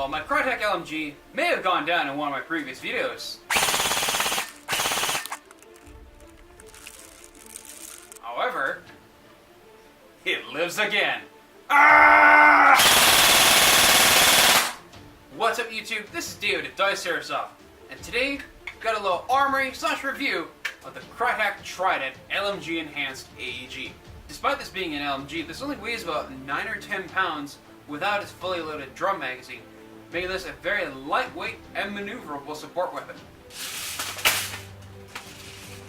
Well, my Krytac LMG may have gone down in one of my previous videos. However, it lives again. Ah! What's up YouTube? This is David at Dice Airsoft, and today we've got a little Armory / review of the Krytac Trident LMG Enhanced AEG. Despite this being an LMG, this only weighs about 9 or 10 pounds without its fully loaded drum magazine, making this a very lightweight and maneuverable support weapon.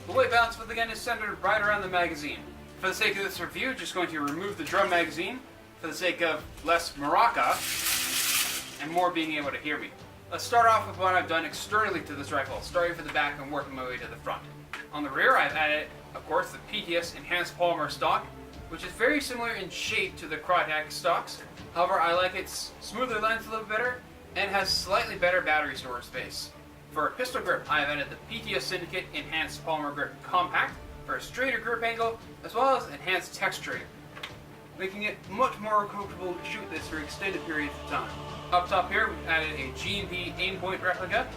The weight balance with again is centered right around the magazine. For the sake of this review, just going to remove the drum magazine for the sake of less maraca and more being able to hear me. Let's start off with what I've done externally to this rifle, starting from the back and working my way to the front. On the rear, I've added, of course, the PTS Enhanced Polymer stock, which is very similar in shape to the Krytac stocks. However, I like its smoother lens a little better and has slightly better battery storage space. For a pistol grip, I've added the PTS Syndicate Enhanced Polymer Grip Compact for a straighter grip angle, as well as enhanced texturing, making it much more comfortable to shoot this for extended periods of time. Up top here, we've added a G&P aimpoint replica.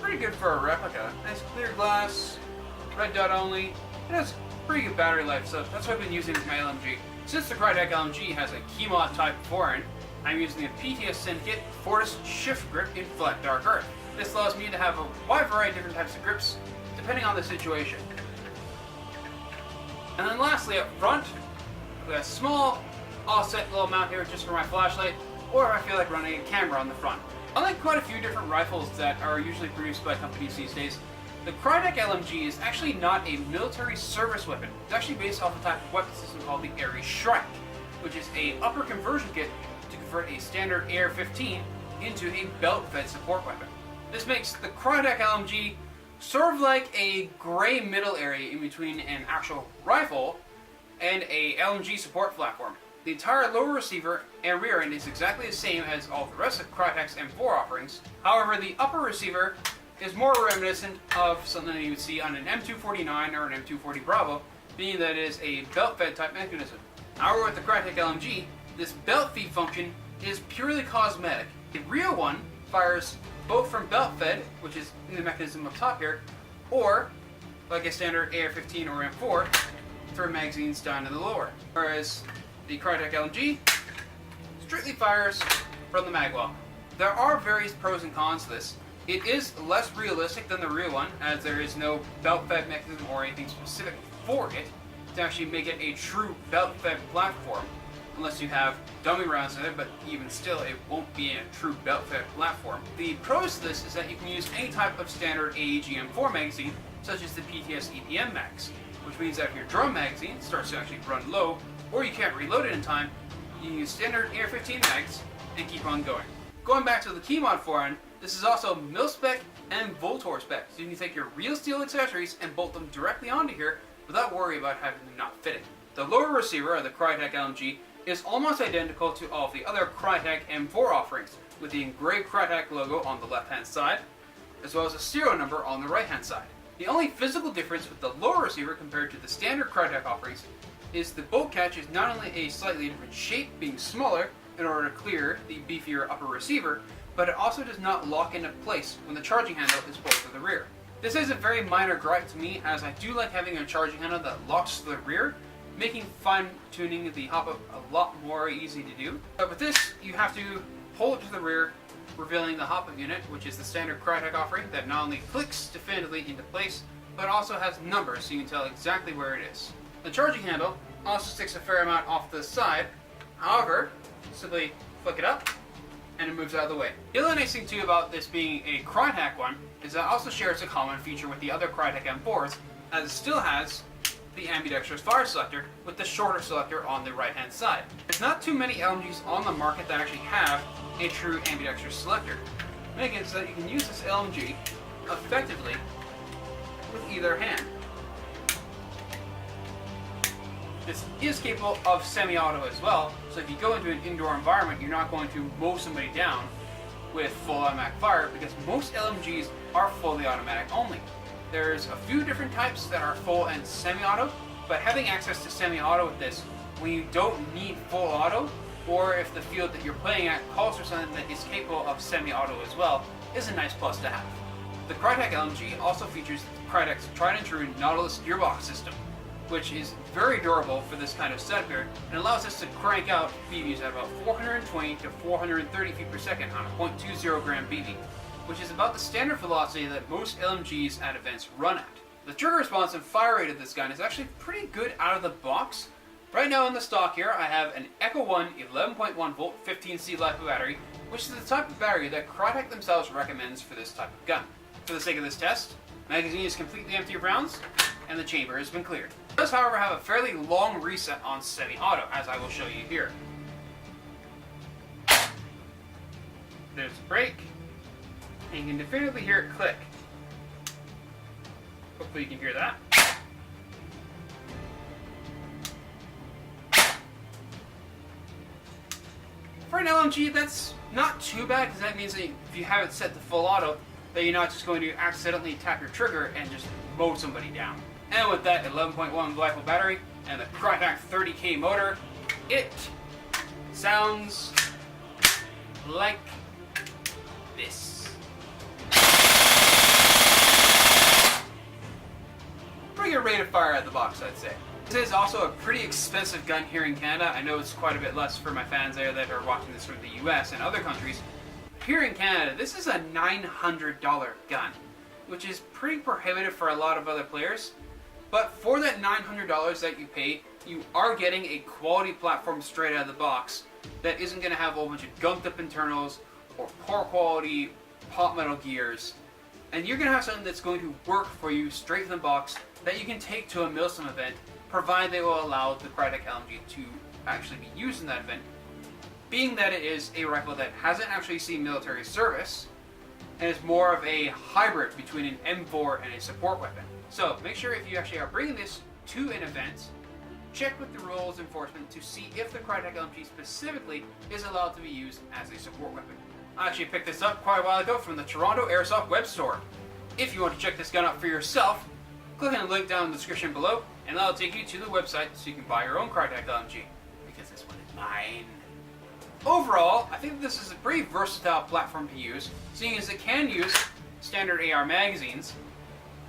Pretty good for a replica. Nice clear glass, red dot only. It has pretty good battery life, so that's what I've been using with my LMG. Since the Krytac LMG has a keymod type forend, I'm using a PTS Syndicate Fortis Shift Grip in Flat Dark Earth. This allows me to have a wide variety of different types of grips, depending on the situation. And then lastly, up front, we have a small offset little mount here just for my flashlight, or if I feel like running a camera on the front. Unlike quite a few different rifles that are usually produced by companies these days, the Krytac LMG is actually not a military service weapon. It's actually based off a type of weapon system called the Airsoft, which is a upper conversion kit to convert a standard AR-15 into a belt-fed support weapon. This makes the Krytac LMG sort of like a gray middle area in between an actual rifle and a LMG support platform. The entire lower receiver and rear end is exactly the same as all the rest of Krytac's M4 offerings. However, the upper receiver is more reminiscent of something that you would see on an M249 or an M240 Bravo, being that it is a belt-fed type mechanism. However, with the Krytac LMG, this belt feed function is purely cosmetic. The real one fires both from belt-fed, which is in the mechanism up top here, or like a standard AR-15 or M4, through magazines down in the lower. Whereas the Krytac LMG strictly fires from the magwell. There are various pros and cons to this. It is less realistic than the real one, as there is no belt-fed mechanism or anything specific for it to actually make it a true belt-fed platform, unless you have dummy rounds in it, but even still it won't be a true belt-fed platform. The pros to this is that you can use any type of standard AEG M4 magazine, such as the PTS EPM Max, which means that if your drum magazine starts to actually run low, or you can't reload it in time, you can use standard AR-15 mags and keep on going. Going back to the keymod forend, this is also mil-spec and Voltor spec, so you can take your real steel accessories and bolt them directly onto here without worry about having them not fitting. The lower receiver of the Krytac LMG is almost identical to all of the other Krytac M4 offerings, with the engraved Krytac logo on the left-hand side, as well as a serial number on the right-hand side. The only physical difference with the lower receiver compared to the standard Krytac offerings is the bolt catch is not only a slightly different shape, being smaller in order to clear the beefier upper receiver, but it also does not lock into place when the charging handle is pulled to the rear. This is a very minor gripe to me, as I do like having a charging handle that locks to the rear, making fine-tuning the hop-up a lot more easy to do. But with this, you have to pull it to the rear, revealing the hop-up unit, which is the standard Krytac offering that not only clicks definitively into place, but also has numbers so you can tell exactly where it is. The charging handle also sticks a fair amount off to the side. However, simply flick it up, and it moves out of the way. The other nice thing too about this being a Krytac one is that it also shares a common feature with the other Krytac M4s, as it still has the ambidextrous fire selector with the shorter selector on the right hand side. There's not too many LMGs on the market that actually have a true ambidextrous selector, making it so that you can use this LMG effectively with either hand. This is capable of semi-auto as well, so if you go into an indoor environment, you're not going to mow somebody down with full automatic fire, because most LMGs are fully automatic only. There's a few different types that are full and semi-auto, but having access to semi-auto with this, when you don't need full auto, or if the field that you're playing at calls for something that is capable of semi-auto as well, is a nice plus to have. The Krytac LMG also features Krytac's Trident Nautilus gearbox system, which is very durable for this kind of setup here, and allows us to crank out BBs at about 420 to 430 feet per second on a 0.20 gram BB, which is about the standard velocity that most LMGs at events run at. The trigger response and fire rate of this gun is actually pretty good out of the box. Right now in the stock here, I have an Echo 1 11.1 volt 15C LiPo battery, which is the type of battery that Krytac themselves recommends for this type of gun. For the sake of this test, magazine is completely empty of rounds, and the chamber has been cleared. It does, however, have a fairly long reset on semi-auto, as I will show you here. There's a break, and you can definitively hear it click. Hopefully you can hear that. For an LMG, that's not too bad, because that means that if you have it set to full auto, that you're not just going to accidentally tap your trigger and just mow somebody down. And with that 11.1 LiPo battery and the Krytac 30K motor, it sounds like this. Pretty good rate of fire at the box, I'd say. This is also a pretty expensive gun here in Canada. I know it's quite a bit less for my fans there that are watching this from the US and other countries. Here in Canada, this is a $900 gun, which is pretty prohibitive for a lot of other players. But for that $900 that you pay, you are getting a quality platform straight out of the box that isn't going to have a whole bunch of gunked up internals or poor quality pot metal gears. And you're going to have something that's going to work for you straight from the box that you can take to a Milsim event, provided they will allow the Krytac LMG to actually be used in that event. Being that it is a rifle that hasn't actually seen military service, and is more of a hybrid between an M4 and a support weapon. So make sure if you actually are bringing this to an event, check with the rules enforcement to see if the Krytac LMG specifically is allowed to be used as a support weapon. I actually picked this up quite a while ago from the Toronto Airsoft web store. If you want to check this gun out for yourself, click on the link down in the description below, and that'll take you to the website so you can buy your own Krytac LMG, because this one is mine. Overall, I think this is a pretty versatile platform to use, seeing as it can use standard AR magazines.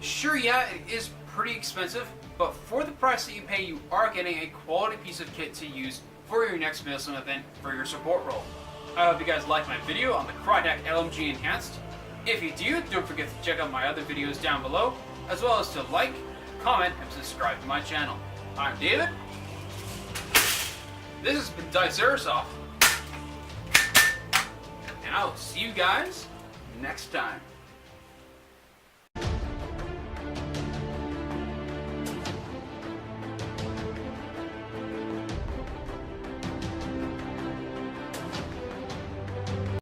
Sure, yeah, it is pretty expensive, but for the price that you pay, you are getting a quality piece of kit to use for your next Milsim event for your support role. I hope you guys liked my video on the Krytac LMG Enhanced. If you do, don't forget to check out my other videos down below, as well as to like, comment, and subscribe to my channel. I'm David. This has been Dice Airsoft. And I'll see you guys next time.